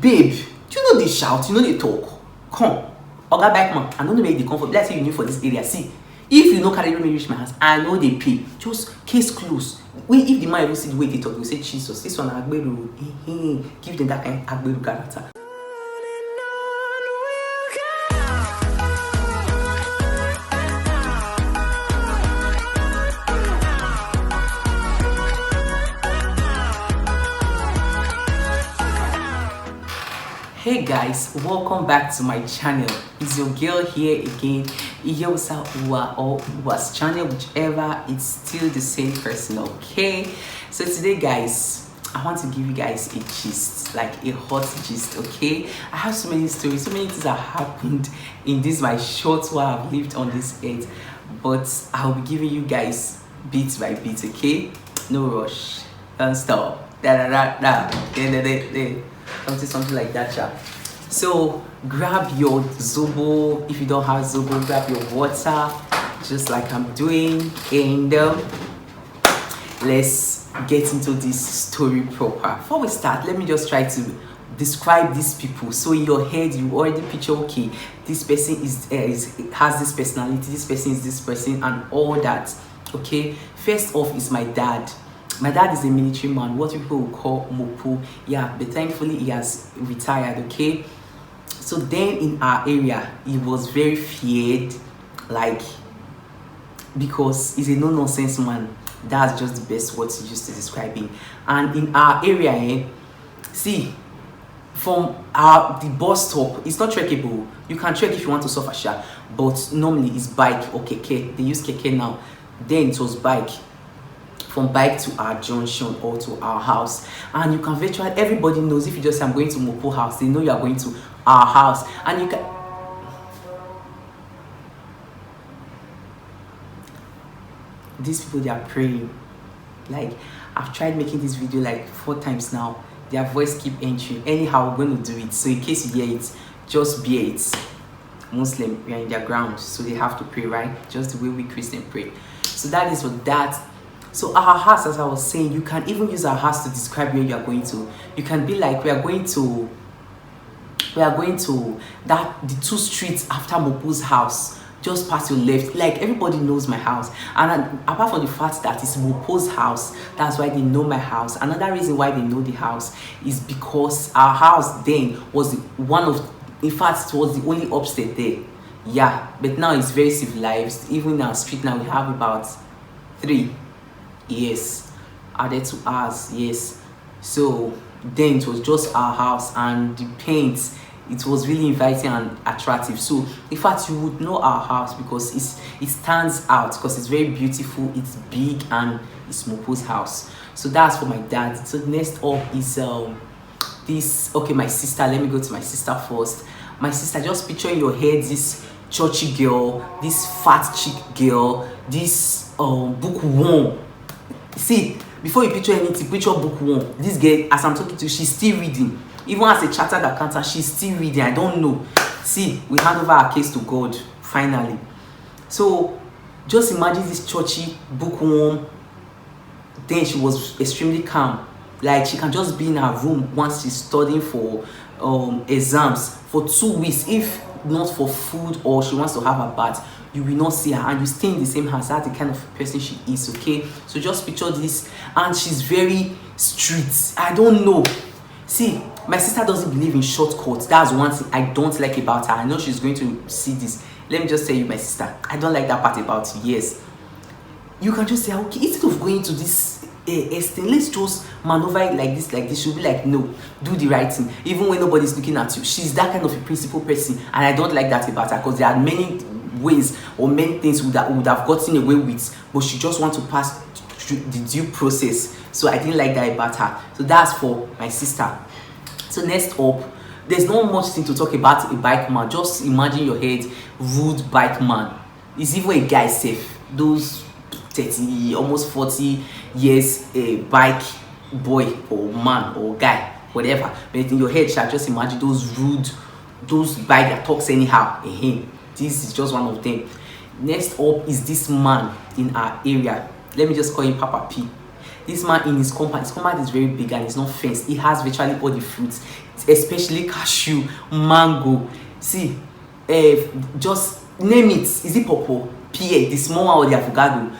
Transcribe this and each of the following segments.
Babe, do you know they shout? You know they talk? Come. Oga bike man, I don't know where they come from. Let's say you new for this area. See, if you know carry me reach my house, I know they pay. Just case close. When if the man even see the way they talk, they will say, Jesus, this one Agberu. Give them that kind of Agberu character. Hey guys, welcome back to my channel. It's your girl here again, Iyosa Uwa or Uwa's channel, whichever, it's still the same person, okay? So today guys, I want to give you guys a gist, like a hot gist, okay? I have so many stories, so many things that happened in this my short while I've lived on this earth, but I'll be giving you guys bit by bit, okay? No rush, don't stop. Something like that, yeah. So grab your zobo. If you don't have zobo, grab your water, just like I'm doing, and let's get into this story proper. Before we start, let me just try to describe these people. So in your head you already picture, okay, this person has this personality, this person is this person, and all that. Okay, first off is my dad. My dad is a military man, what people will call Mopu. Yeah, but thankfully he has retired, okay? So then in our area, he was very feared, like, because he's a no-nonsense man. That's just the best word to use to describe him. And in our area, see, from the bus stop, it's not trekkable. You can trek if you want to suffer sha, but normally it's bike or keke. They use keke now. Then it was bike. From bike to our junction or to our house, and you can virtually, everybody knows, if you just say I'm going to Mopo house, they know you are going to our house. And you can, these people, they are praying. Like, I've tried making this video like 4 times now, their voice keep entering. Anyhow, we're going to do it, so in case you hear it, just bear it. Muslim, we are in their ground, so they have to pray, right? Just the way we Christian pray. So that is what that. So our house, as I was saying, you can even use our house to describe where you are going to. You can be like, we are going to that, the 2 streets after Mopu's house, just past your left. Like, everybody knows my house. And apart from the fact that it's Mopu's house, that's why they know my house. Another reason why they know the house is because our house then was in fact, it was the only upstairs there. Yeah, but now it's very civilized. Even in our street now, we have about 3. Yes, added to ours. Yes, so then it was just our house, and the paint, it was really inviting and attractive. So in fact, you would know our house because it stands out, because it's very beautiful, it's big, and it's Mopo's house. So that's for my dad. So next up is my sister. Let me go to my sister first. My sister, just picture in your head this churchy girl, this fat chick girl, this bookworm. See, before you picture anything, picture bookworm. This girl, as I'm talking to you, she's still reading. Even as a chartered accountant, she's still reading. I don't know. See, we hand over our case to God, finally. So, just imagine this churchy bookworm. Then she was extremely calm. Like, she can just be in her room once she's studying for exams for 2 weeks. If not for food or she wants to have a bath, you will not see her, and you stay in the same house. That's the kind of person she is, okay? So just picture this, and she's very strict. I don't know. See, my sister doesn't believe in shortcuts. That's one thing I don't like about her. I know she's going to see this. Let me just tell you, my sister, I don't like that part about you. Yes, you can just say, okay, instead of going to this extent, let's just maneuver it like this. She'll be like, no, do the right thing, even when nobody's looking at you. She's that kind of a principled person, and I don't like that about her, because there are many ways or many things that would have gotten away with, but she just wants to pass through the due process. So I didn't like that about her. So that's for my sister. So next up, there's not much thing to talk about a bike man. Just imagine your head, rude bike man. It's even a guy safe, those 30 almost 40 years a bike boy or man or guy, whatever. But in your head, just imagine those rude, those bike that talks anyhow. This is just one of them. Next up is this man in our area. Let me just call him Papa P. This man in his compound is very big and it's not fenced. He has virtually all the fruits. especially cashew, mango. See, just name it. Is it purple, pear, the small one or the avocado?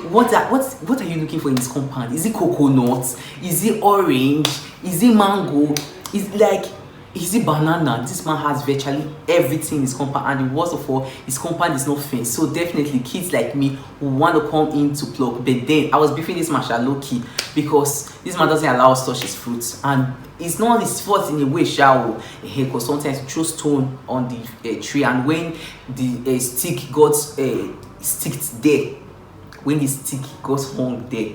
What are you looking for in this compound? Is it coconut? Is it orange? Is it mango? Is it banana? This man has virtually everything in his compound, and the worst of all, his compound is not fenced. So definitely kids like me who want to come in to pluck. But then I was beefing this man low key because this man doesn't allow us to touch his fruits, and it's not his fault in a way, because sometimes he throws stone on the tree, and when the stick got sticked there, when the stick got hung there,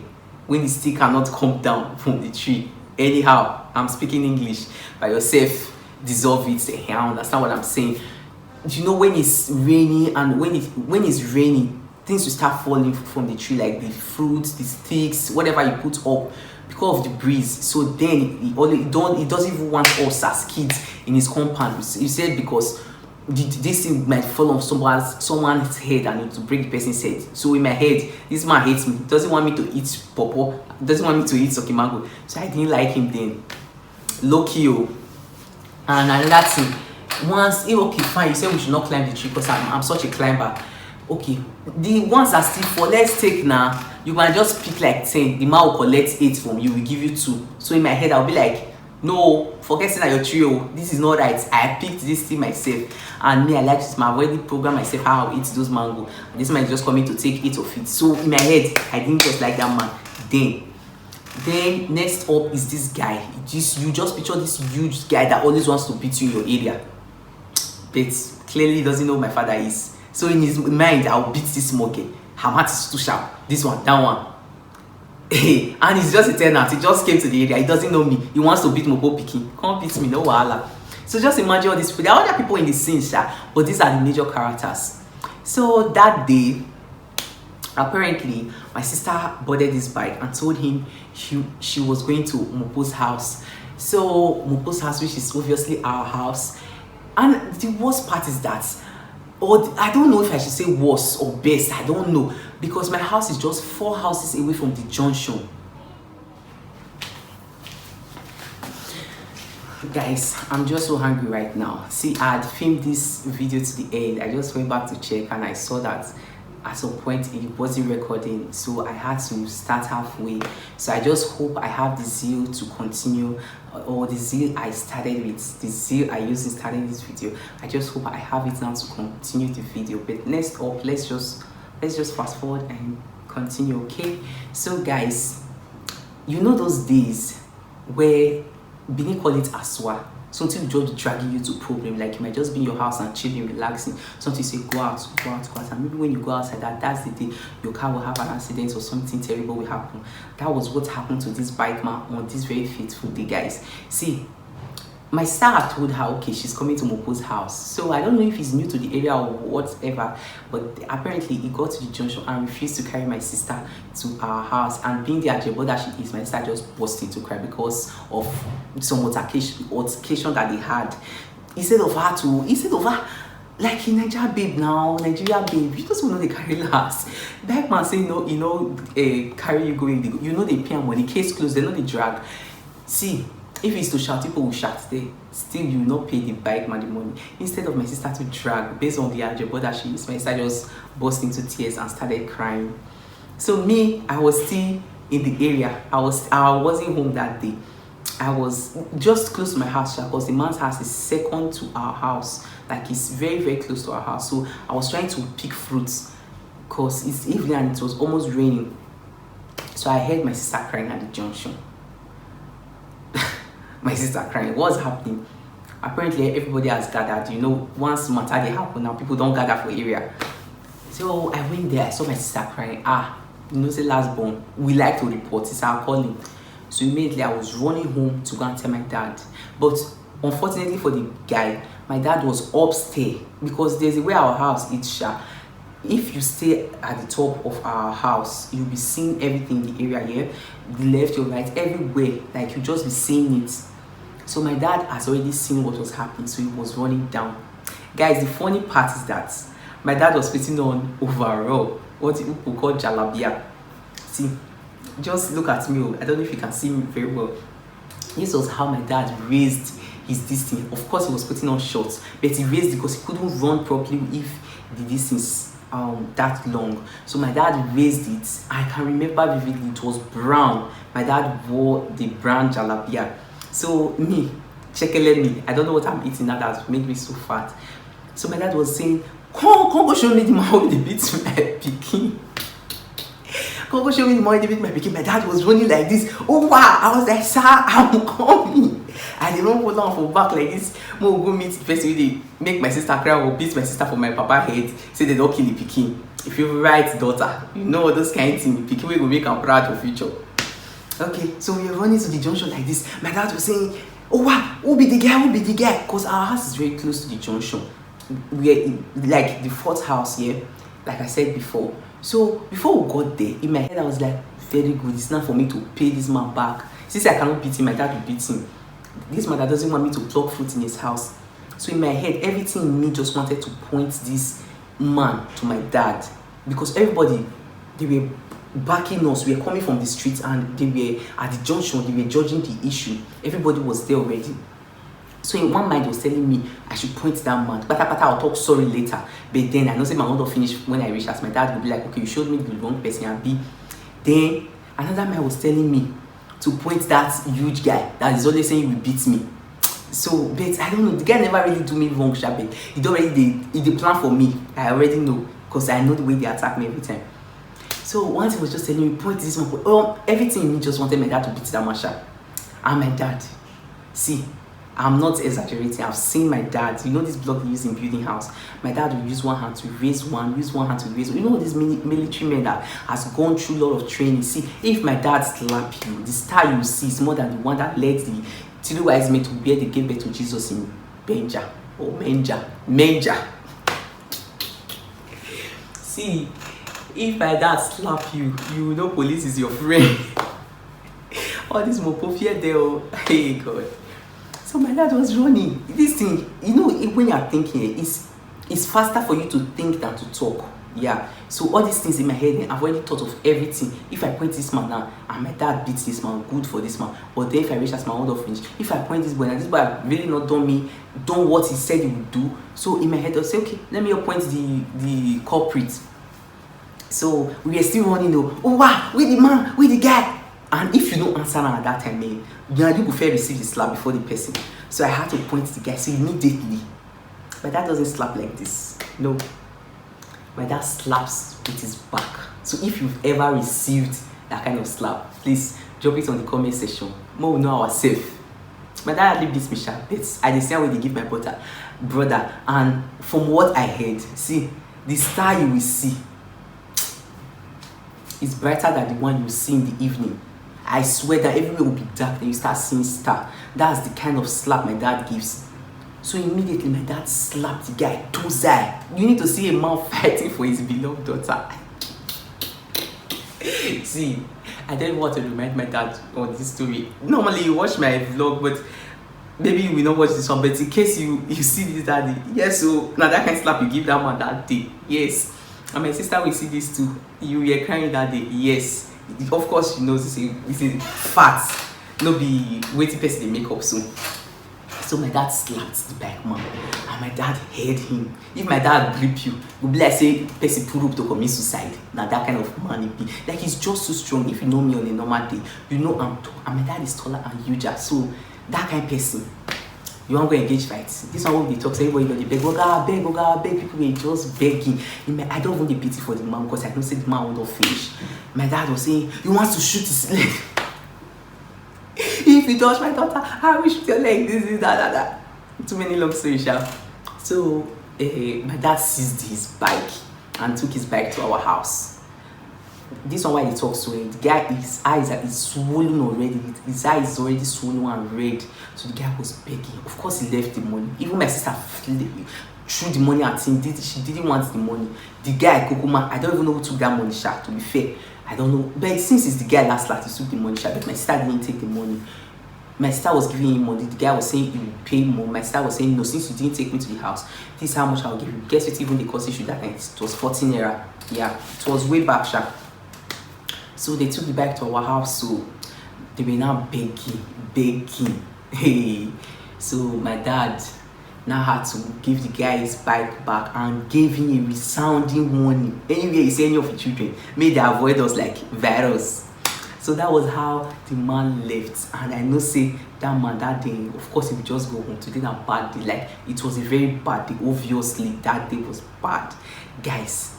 when the stick cannot come down from the tree, anyhow, I'm speaking English by yourself, dissolve it. I understand what I'm saying. You know, when it's raining, and when it's raining, things will start falling from the tree, like the fruits, the sticks, whatever you put up, because of the breeze. So then he doesn't even want us as kids in his compound. He said because this thing might fall on someone's head and it will break the person's head. So in my head, this man hates me. He doesn't want me to eat pawpaw. He doesn't want me to eat soki mango. So I didn't like him then. Low key. And another thing, okay, fine, you said we should not climb the tree because I'm such a climber. Okay, the ones that still fall, let's take now. You can just pick like 10. The man will collect 8 from you. Will give you 2. So in my head, I'll be like, no, forget saying that your trio. This is not right. I picked this thing myself, and me, I like this. I've already programmed myself how I'll eat those mango. And this man is just coming to take 8 of it. So in my head, I didn't just like that man. Then next up is this guy. You just picture this huge guy that always wants to beat you in your area, but clearly he doesn't know who my father is. So in his mind, I'll beat this small guy. Her mouth is too sharp. This one, that one. And he's just a tenant. He just came to the area. He doesn't know me. He wants to beat Mopo Piki. Come beat me, no wahala. So just imagine all these people. There are other people in the scene, but these are the major characters. So that day, apparently, my sister boarded this bike and told him she was going to Mopo's house. So Mopo's house, which is obviously our house. And the worst part is that, or I don't know if I should say worst or best, I don't know, because my house is just 4 houses away from the junction. Guys, I'm just so hungry right now. See, I had filmed this video to the end. I just went back to check and I saw that at some point it wasn't recording, so I had to start halfway. So I just hope I have the zeal to continue, or the zeal I started with, the zeal I used in starting this video. I just hope I have it now to continue the video. But next up, let's just fast forward and continue. Okay, so guys, you know those days where Benin call it aswa, something just dragging you to problem, like you might just be in your house and chilling, relaxing, something say go out, and maybe when you go outside, that's the day your car will have an accident or something terrible will happen. That was what happened to this bike man on this very fateful day, guys. See, my sister had told her, okay, she's coming to Mopo's house. So I don't know if he's new to the area or whatever, but apparently he got to the junction and refused to carry my sister to our house. And being the ajebo that she is, my sister just burst into cry because of some altercation that they had. Instead of her, like in Nigeria babe, you just know they carry last. That man say no, carry you going, they pay money, case closed, they know they drag. See, if it's to shout, people will shout there. Still, you will not pay the bike man the money. Instead of my sister to drag, based on the ajebo that she is, my sister just burst into tears and started crying. So me, I was still in the area. I wasn't home that day. I was just close to my house because the man's house is second to our house. Like it's very, very close to our house. So I was trying to pick fruits because it's evening and it was almost raining. So I heard my sister crying at the junction. My sister crying. What's happening? Apparently everybody has gathered. Once matter they happen now, people don't gather for area. So I went there. I saw my sister crying. Say last born. We like to report. It's our calling. So immediately I was running home to go and tell my dad. But unfortunately for the guy, my dad was upstairs because there's a way our house is. If you stay at the top of our house, you'll be seeing everything in the area here, the left, your right, everywhere. Like you just be seeing it. So my dad has already seen what was happening, so he was running down. Guys, the funny part is that my dad was putting on overall, what people call jalabia. See, just look at me. I don't know if you can see me very well. This was how my dad raised his this thing. Of course, he was putting on shorts, but he raised because he couldn't run properly if the distance that long. So my dad raised it. I can remember vividly. It was brown. My dad wore the brown jalabia. So me, chekele me. I don't know what I'm eating now that's made me so fat. So my dad was saying, come go show me the man with the beat my pikin. Come go show me the man with the beat my pikin. My dad was running like this. Oh wow! I was like, sir, I'm coming. And they don't put on for back like this. Mo go meet the person they make my sister cry or beat my sister for my papa head. Say they don't kill the pikin. If you write daughter, you know those kind of things. Pikin will make am proud for future. Okay, so we are running to the junction like this. My dad was saying, oh wow, who be the guy? Who be the guy? Because our house is very close to the junction. We're in, like the fourth house here, like I said before. So before we got there, in my head I was like, very good. It's not for me to pay this man back. Since I cannot beat him, my dad will beat him. This man that doesn't want me to pluck fruit in his house. So in my head, everything in me just wanted to point this man to my dad, because everybody, they were backing us. We were coming from the streets and they were at the junction. They were judging the issue. Everybody was there already. So in one mind, was telling me I should point that man. But I'll talk sorry later. But then I know say my mother finished when I reached as my dad would be like, okay, you showed me the wrong person and B. Then another man was telling me to point that huge guy that is always saying he will beat me. So, but I don't know, the guy never really do me wrong, Shabby. He don't already the plan for me. I already know, because I know the way they attack me every time. So once he was just telling me, point this one, everything in me just wanted my dad to beat that Masha. And my dad, see, I'm not exaggerating. I've seen my dad. You know this block he used in building house. My dad will use one hand to raise one, use one hand to raise one. You know this military man that has gone through a lot of training. See, if my dad slap you, the star you see is more than the one that led the three wise men to bear the gave birth to Jesus in manger or manger. See, if my dad slap you, you know police is your friend. All this mopo fear there. Oh, hey God. So my dad was running. This thing, you know, when you're thinking, it's faster for you to think than to talk. Yeah. So all these things in my head, I've already thought of everything. If I point this man now, and my dad beats this man, good for this man. But then if I reach as my own finish, if I point this boy, and this boy have really not done what he said he would do. So in my head, I'll say, okay, let me appoint the culprit. So we are still running though. Oh wow, we the man, we the guy. And if you don't answer now at that time, man, you prefer receive the slap before the person. So I had to point the guy. So immediately, my dad doesn't slap like this. No. My dad slaps with his back. So if you've ever received that kind of slap, please drop it on the comment section. More will know ourselves. My dad hardly beats me sharp, but I just see how they give my brother. And from what I heard, see, the star you will see is brighter than the one you see in the evening. I swear that everywhere will be dark, then you start seeing star. That's the kind of slap my dad gives. So immediately my dad slapped the guy too. You need to see a man fighting for his beloved daughter. See, I don't want to remind my dad on this story. Normally you watch my vlog, but maybe you will not watch this one. But in case you see this daddy, yes, so now that kind of slap you give that man that day. Yes. And my sister will see this too. You were crying that day. Yes. Of course she knows this is fat. No be waiting person they make up soon. So my dad slapped the bike man. And my dad heard him. If my dad grip you, you'll be like say person pull up to commit suicide. Now that kind of man it be. Like he's just so strong. If you know me on a normal day, you know I'm tall. And my dad is taller and huger. So that kind of person. You want to go engage fights. This one will be talk, so everybody beg, Oga, beg, people were just begging. I don't want the pity for the man because I don't say the man will not finish. My dad was saying, you want to shoot his leg. If you touch my daughter, I will shoot your leg. This is that. Too many long stories, yeah. So my dad seized his bike and took his bike to our house. This one why they talk so the guy, his eyes are swollen already. His eye is already swollen and red. So the guy was begging. Of course he left the money. Even my sister threw the money at him. She didn't want the money. The guy, Kokoma, I don't even know who took that money, Sha, to be fair. I don't know. But since it's the guy last he took the money, Sha, but my sister didn't take the money. My sister was giving him money. The guy was saying he would pay more. My sister was saying, no, since you didn't take me to the house, this is how much I'll give you. Guess what, even the cost issue that night? It was 14 naira. Yeah, it was way back, Sha. So they took the bike to our house. So they were now begging. Hey. So my dad now had to give the guy his bike back and gave him a resounding warning. Anywhere you see any of the children, may they avoid us like virus. So that was how the man left. And I know say that man that day, of course he would just go home. Today that bad day, like it was a very bad day. Obviously that day was bad. Guys,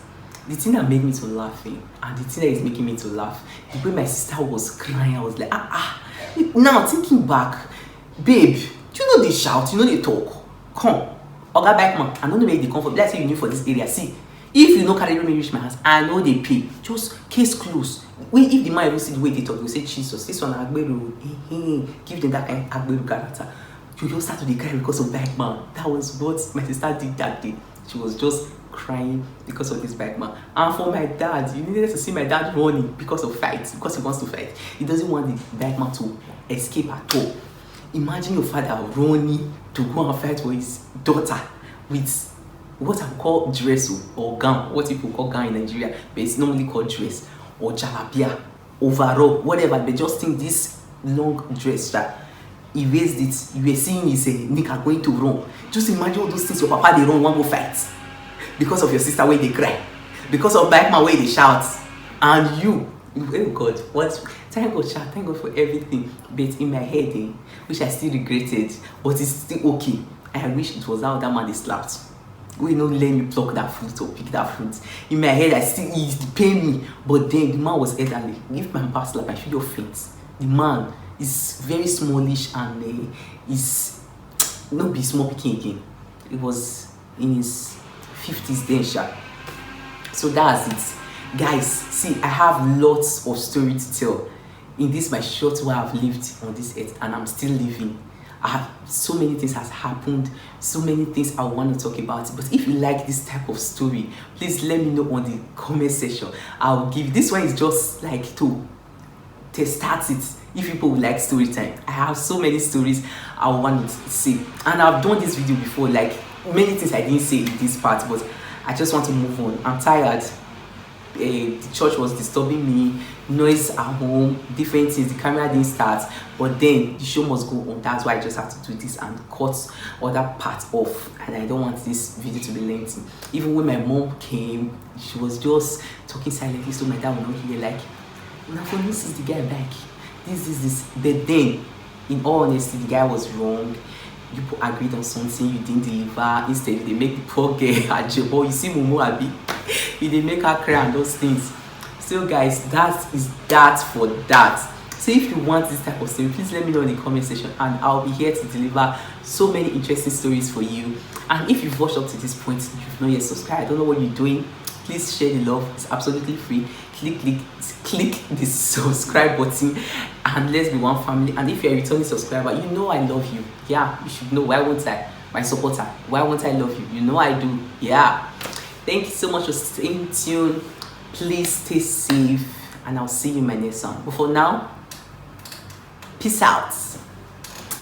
the thing that made me to laugh, and the thing that is making me to laugh, the way my sister was crying, I was like, now thinking back, babe, do you know they shout, you know they talk? Come, Oga bike man, I know they make the comfort. Let's say you new for this area. See, if you know carry me reach my house, I know they pay. Just case close. If the man even see the way they talk, you say Jesus, this one Agberu, give them that kind of Agberu character. You just start to cry because of bike man. That was what my sister did that day. She was just crying because of this bike man. And for my dad, you needed to see my dad running because of fights, because he wants to fight. He doesn't want the bike man to escape at all. Imagine your father running to go and fight for his daughter with what I call dress or gown, what people call gown in Nigeria, but it's normally called dress or jalabia, overall, whatever. They just think this long dress that he raised it, you were seeing his nigga going to run. Just imagine all those things. Your papa they run, one go fight because of your sister where they cry, because of bike man where they shout, and you. Oh God, what? Thank God, child. Thank God for everything. But in my head, which I still regretted, but it's still okay. I wish it was how that man they slapped. We not let me pluck that fruit or pick that fruit. In my head, I still it pain me. But then the man was elderly. If my papa slap, I feel your faint. The man is very smallish and is not be small picking again. It was in his 50s then, sha. So that's it. Guys, see, I have lots of story to tell in this my short while I've lived on this earth, and I'm still living. I have so many things has happened, so many things I want to talk about. But if you like this type of story, please let me know on the comment section. I'll give this one is just like to start it. If people would like story time, I have so many stories I want to say, and I've done this video before, like many things I didn't say in this part, but I just want to move on. I'm tired. The church was disturbing me, noise at home, different things. The camera didn't start, but then the show must go on. That's why I just have to do this and cut other parts off, and I don't want this video to be lengthy. Even when my mom came, she was just talking silently, so my dad would not hear, like, now for this is the guy back, this. But then, in all honesty, the guy was wrong. You agreed on something, you didn't deliver. Instead, they make the poor girl a job. You see Mumu Abi, they make her cry and those things. So guys, that is that for that. So if you want this type of story, please let me know in the comment section, and I'll be here to deliver so many interesting stories for you. And if you've watched up to this point, you've not yet subscribed, I don't know what you're doing, please share the love. It's absolutely free. Click the subscribe button, and let's be one family. And if you're a returning subscriber, you know I love you. Yeah, you should know. Why won't I? My supporter, why won't I love you? You know I do. Yeah, thank you so much for staying tuned. Please stay safe, and I'll see you in my next one. But for now, peace out.